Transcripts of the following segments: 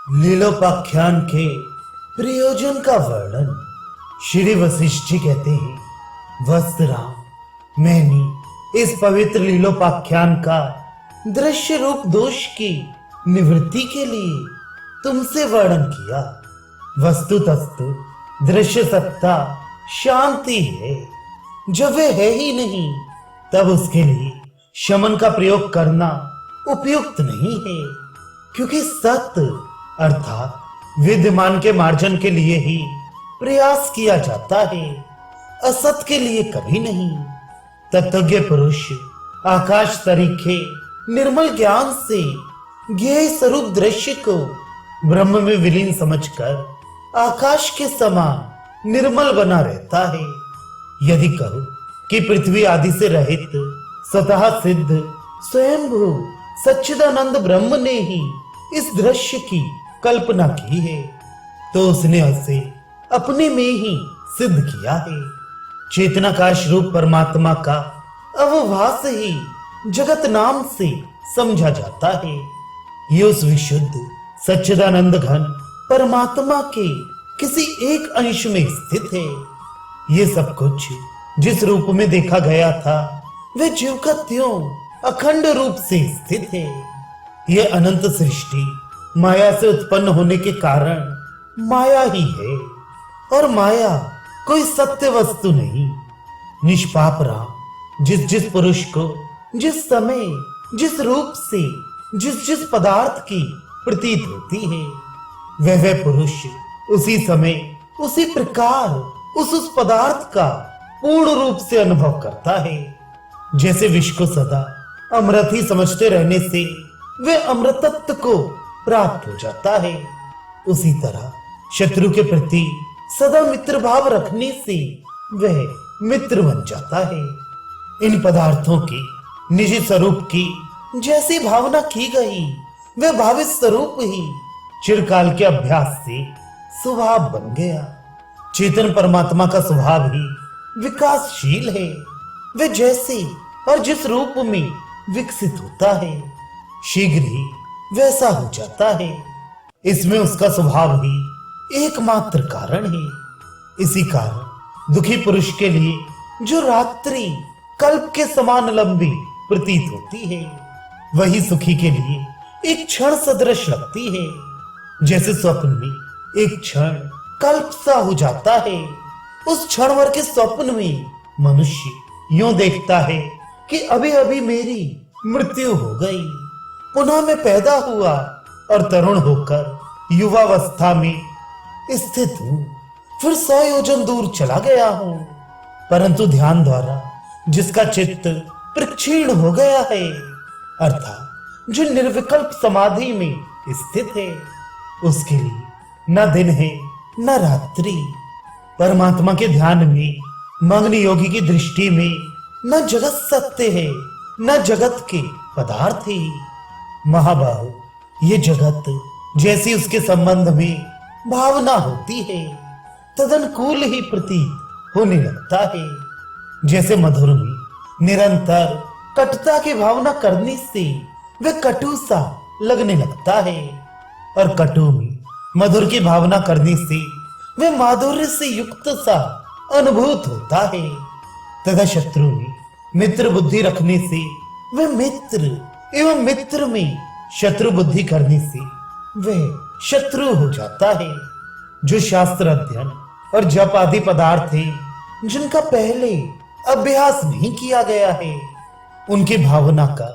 लीलोपाख्यान के प्रयोजन का वर्णन श्री वशिष्ठ जी कहते हैं। वस्त्राम, मैंने इस पवित्र लीलोपाख्यान का दृश्य रूप दोष की निवृत्ति के लिए तुमसे वर्णन किया। वस्तुतस्तु दृश्य सत्ता शांति है। जब वह है ही नहीं तब उसके लिए शमन का प्रयोग करना उपयुक्त नहीं है, क्योंकि सत्य अर्थात विद्यमान के मार्जन के लिए ही प्रयास किया जाता है, असत के लिए कभी नहीं। तत्वज्ञ पुरुष आकाश तरीके निर्मल ज्ञान से ज्ञेय स्वरूप दृश्य को ब्रह्म में विलीन समझकर आकाश के समान निर्मल बना रहता है। यदि कहो कि पृथ्वी आदि से रहित स्वतः सिद्ध स्वयंभू सच्चिदानंद ब्रह्म ने ही इस दृश्य की कल्पना की है, तो उसने उसे अपने में ही सिद्ध किया है। चेतनाकाश रूप परमात्मा का अवभास ही जगत नाम से समझा जाता है। ये उस विशुद्ध सच्चिदानंद घन परमात्मा के किसी एक अंश में स्थित है। ये सब कुछ जिस रूप में देखा गया था वह जीव का त्यों अखंड रूप से स्थित है। यह अनंत सृष्टि माया से उत्पन्न होने के कारण माया ही है, और माया कोई सत्य वस्तु नहीं। निष्पाप राम जिस पुरुष को जिस समय जिस रूप से जिस पदार्थ की प्रतीत होती है, वह पुरुष उसी समय उसी प्रकार उस पदार्थ का पूर्ण रूप से अनुभव करता है। जैसे विष को सदा अमृत ही समझते रहने से वह अमृतत्व को प्राप्त हो जाता है, उसी तरह शत्रु के प्रति सदा मित्र भाव रखने से वह मित्र बन जाता है। इन पदार्थों की निजी स्वरूप की जैसी भावना की गई, वह भावित स्वरूप ही चिरकाल के अभ्यास से स्वभाव बन गया। चेतन परमात्मा का स्वभाव ही विकासशील है। वह जैसे और जिस रूप में विकसित होता है, शीघ्र ही वैसा हो जाता है। इसमें उसका स्वभाव ही एकमात्र कारण है। इसी कारण दुखी पुरुष के लिए जो रात्रि कल्प के समान लंबी प्रतीत होती है, वही सुखी के लिए एक क्षण सदृश लगती है। जैसे स्वप्न में एक क्षण कल्प सा हो जाता है, उस क्षण भर के स्वप्न में मनुष्य यूं देखता है कि अभी अभी मेरी मृत्यु हो गई, पुनः मैं पैदा हुआ और तरुण होकर युवावस्था में स्थित हूं, फिर 100 योजन दूर चला गया हूं। परंतु ध्यान द्वारा जिसका चित्त प्रक्षीण हो गया है, अर्थात जो निर्विकल्प समाधि में स्थित है, उसके लिए न दिन है न रात्रि। परमात्मा के ध्यान में मग्न योगी की दृष्टि में न जगत सत्य है न जगत के पदार्थ ही। महाबाहु, ये जगत जैसी उसके संबंध में भावना होती है, तदनुकूल ही प्रतीत होने लगता है। जैसे मधुर में निरंतर कटुता की भावना करने से वह कटु सा लगने लगता है, और कटु में मधुर की भावना करने से वह माधुर्य से युक्त सा अनुभूत होता है। तथा शत्रु में मित्र बुद्धि रखने से वह मित्र एवं मित्र में शत्रु बुद्धि करने से वह शत्रु हो जाता है। जो शास्त्र अध्ययन और जप आदि पदार्थ है जिनका पहले अभ्यास नहीं किया गया है, उनकी भावना का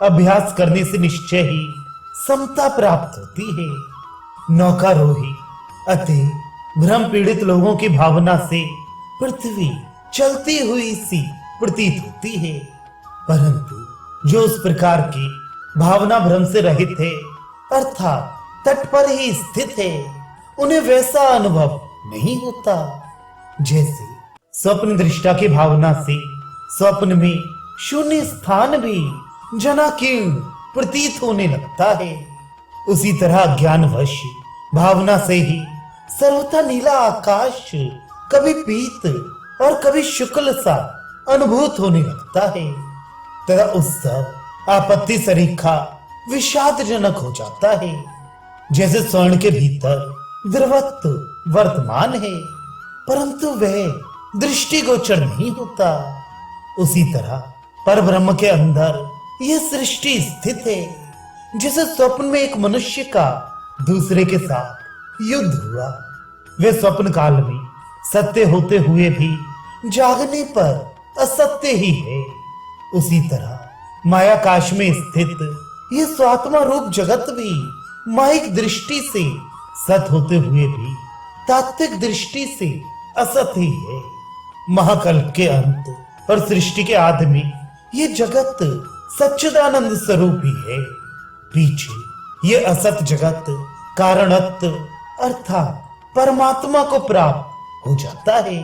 अभ्यास करने से निश्चय ही समता प्राप्त होती है। नौकारोही अति भ्रम पीड़ित लोगों की भावना से पृथ्वी चलती हुई सी प्रतीत होती है, परंतु जो उस प्रकार की भावना भ्रम से रहित है, अर्थात तट पर ही स्थित है, उन्हें वैसा अनुभव नहीं होता। जैसे स्वप्न दृष्टा की भावना से स्वप्न में शून्य स्थान भी जनाकीर्ण प्रतीत होने लगता है, उसी तरह अज्ञानवश भावना से ही सर्वथा नीला आकाश कभी पीत और कभी शुक्ल सा अनुभूत होने लगता है, तथा उस सब आपत्ति सरीखा विषादजनक हो जाता है। जैसे स्वर्ण के भीतर द्रवत्व वर्तमान है परंतु वह दृष्टिगोचर नहीं होता, उसी तरह परब्रह्म के अंदर यह सृष्टि स्थित है। जैसे स्वप्न में एक मनुष्य का दूसरे के साथ युद्ध हुआ, वे स्वप्न काल में सत्य होते हुए भी जागने पर असत्य ही है। उसी तरह मायाकाश में स्थित यह स्वात्मा रूप जगत भी माइक दृष्टि से सत होते हुए भी तात्विक दृष्टि से असत ही है। महाकल्प के अंत और सृष्टि के आदि में ये जगत सच्चिदानंद स्वरूप ही है। पीछे ये असत जगत कारणत्व अर्थात परमात्मा को प्राप्त हो जाता है,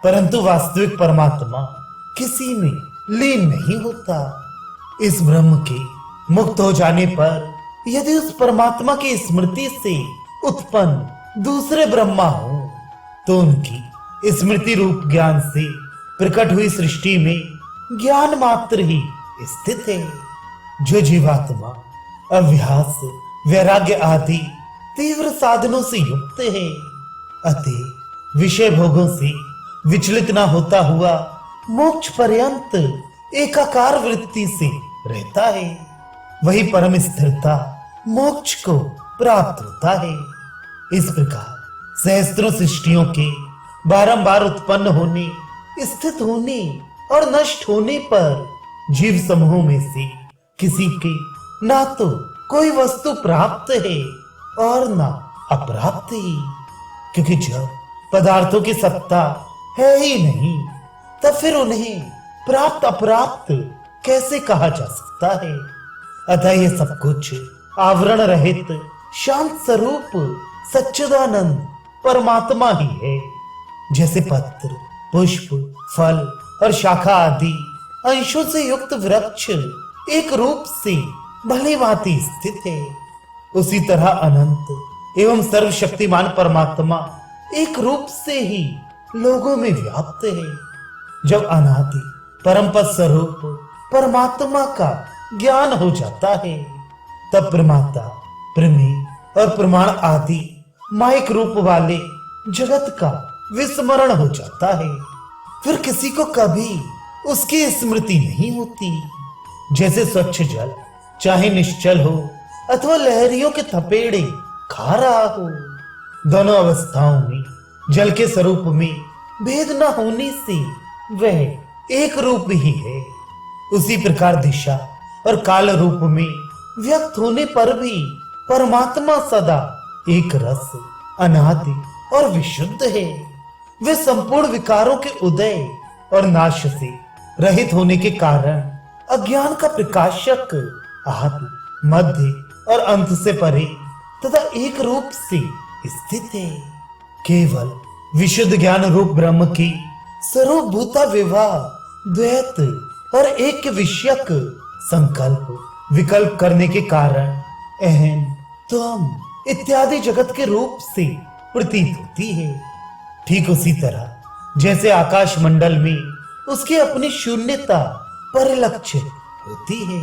परंतु वास्तविक परमात्मा किसी में लीन नहीं होता। इस ब्रह्म के मुक्त हो जाने पर यदि उस परमात्मा की स्मृति से उत्पन्न दूसरे ब्रह्मा हो तो उनकी स्मृति रूप ज्ञान से प्रकट हुई सृष्टि में ज्ञान मात्र ही स्थित है। जो जीवात्मा अभ्यास वैराग्य आदि तीव्र साधनों से युक्त है, अतः विषय भोगों से विचलित न होता हुआ मोक्ष पर्यंत एकाकार वृत्ति से रहता है, वही परम स्थिरता मोक्ष को प्राप्त होता है। इस प्रकार सहस्त्रों सृष्टियों के बारंबार उत्पन्न होने, स्थित होने और नष्ट होने पर जीव समूहों में से किसी के ना तो कोई वस्तु प्राप्त है और ना अप्राप्त ही, क्योंकि जब पदार्थों की सत्ता है ही नहीं तब फिर उन्हें प्राप्त अप्राप्त कैसे कहा जा सकता है। अतः यह सब कुछ आवरण रहित शांत स्वरूप सच्चिदानंद परमात्मा ही है। जैसे पत्र, पुष्प, फल और शाखा आदि अंशों से युक्त वृक्ष एक रूप से भली भांति स्थित है, उसी तरह अनंत एवं सर्वशक्तिमान परमात्मा एक रूप से ही लोगों में व्याप्त है। जब अनादि परम पद स्वरूप परमात्मा का ज्ञान हो जाता है तब प्रमाता, प्रमेय और प्रमाण आदि माइक रूप वाले जगत का विस्मरण हो जाता है। फिर किसी को कभी उसकी स्मृति नहीं होती। जैसे स्वच्छ जल चाहे निश्चल हो अथवा लहरियों के थपेड़े खा रहा हो, दोनों अवस्थाओं में जल के स्वरूप में भेद न होने से वह एक रूप ही है। उसी प्रकार दिशा और काल रूप में व्यक्त होने पर भी परमात्मा सदा एक रस, अनादि और विशुद्ध है। वे संपूर्ण विकारों के उदय और नाश से रहित होने के कारण अज्ञान का प्रकाशक, आदि, मध्य और अंत से परे तथा एक रूप से स्थित है। केवल विशुद्ध ज्ञान रूप ब्रह्म की सर्वभूता विवाह, द्वैत और एक विषयक संकल्प विकल्प करने के कारण अहम, त्वम इत्यादि जगत के रूप से प्रतीत होती है। ठीक उसी तरह जैसे आकाश मंडल में उसकी अपनी शून्यता परिलक्षित होती है।